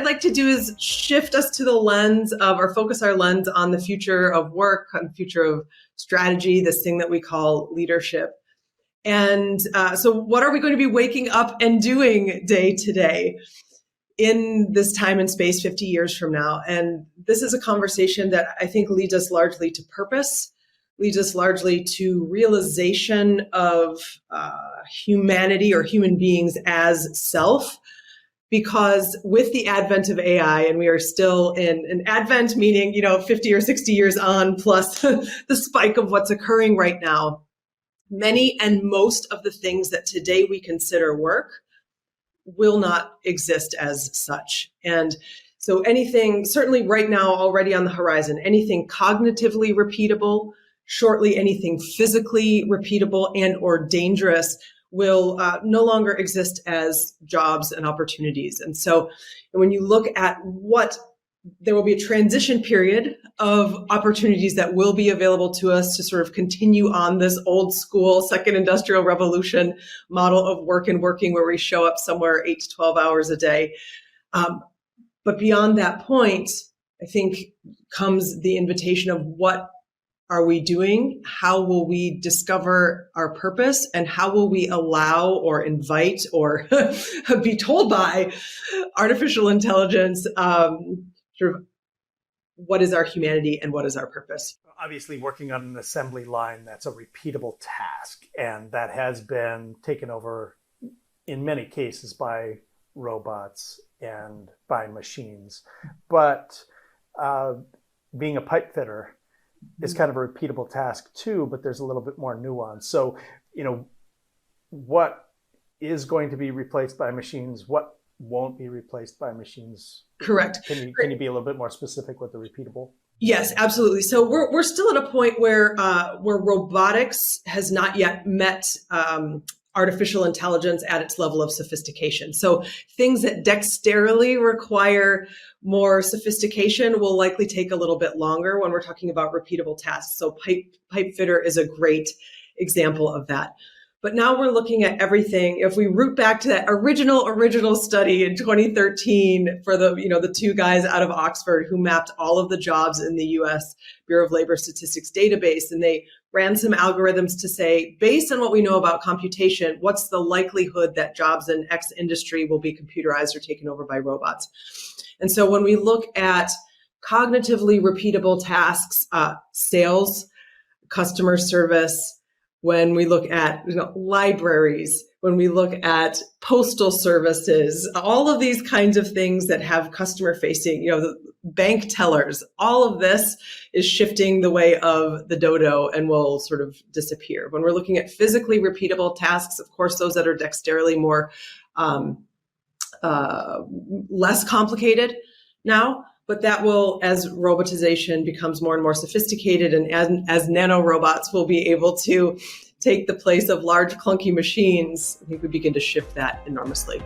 I'd like to do is shift us to the lens of, or focus our lens on the future of work, on the future of strategy, this thing that we call leadership. And so what are we going to be waking up and doing day to day in this time and space 50 years from now? And this is a conversation that I think leads us largely to purpose, leads us largely to realization of humanity or human beings as self. Because with the advent of AI, and we are still in an advent, meaning, 50 or 60 years on, plus the spike of what's occurring right now, many and most of the things that today we consider work will not exist as such. And so anything, certainly right now, already on the horizon, anything cognitively repeatable, shortly anything physically repeatable and or dangerous will no longer exist as jobs and opportunities. And so when you look at there will be a transition period of opportunities that will be available to us to sort of continue on this old school second industrial revolution model of work and working, where we show up somewhere 8 to 12 hours a day. But beyond that point, I think comes the invitation of what are we doing? How will we discover our purpose? And how will we allow or invite or be told by artificial intelligence sort of what is our humanity and what is our purpose? Obviously, working on an assembly line, that's a repeatable task. And that has been taken over in many cases by robots and by machines. But being a pipe fitter is kind of a repeatable task too, but there's a little bit more nuance. So, what is going to be replaced by machines? What won't be replaced by machines? Correct. Can you be a little bit more specific with the repeatable? Yes, absolutely. So we're still at a point where robotics has not yet met artificial intelligence at its level of sophistication. So things that dexterity require more sophistication will likely take a little bit longer when we're talking about repeatable tasks. So pipe fitter is a great example of that. But now we're looking at everything. If we root back to that original study in 2013 for the two guys out of Oxford who mapped all of the jobs in the US Bureau of Labor Statistics database, and they ran some algorithms to say, based on what we know about computation, what's the likelihood that jobs in X industry will be computerized or taken over by robots? And so when we look at cognitively repeatable tasks, sales, customer service, when we look at libraries, when we look at postal services, all of these kinds of things that have customer facing, the bank tellers, all of this is shifting the way of the dodo and will sort of disappear. When we're looking at physically repeatable tasks, of course, those that are dexterity more less complicated now. But that will, as robotization becomes more and more sophisticated, and as nanorobots will be able to take the place of large clunky machines, I think we begin to shift that enormously.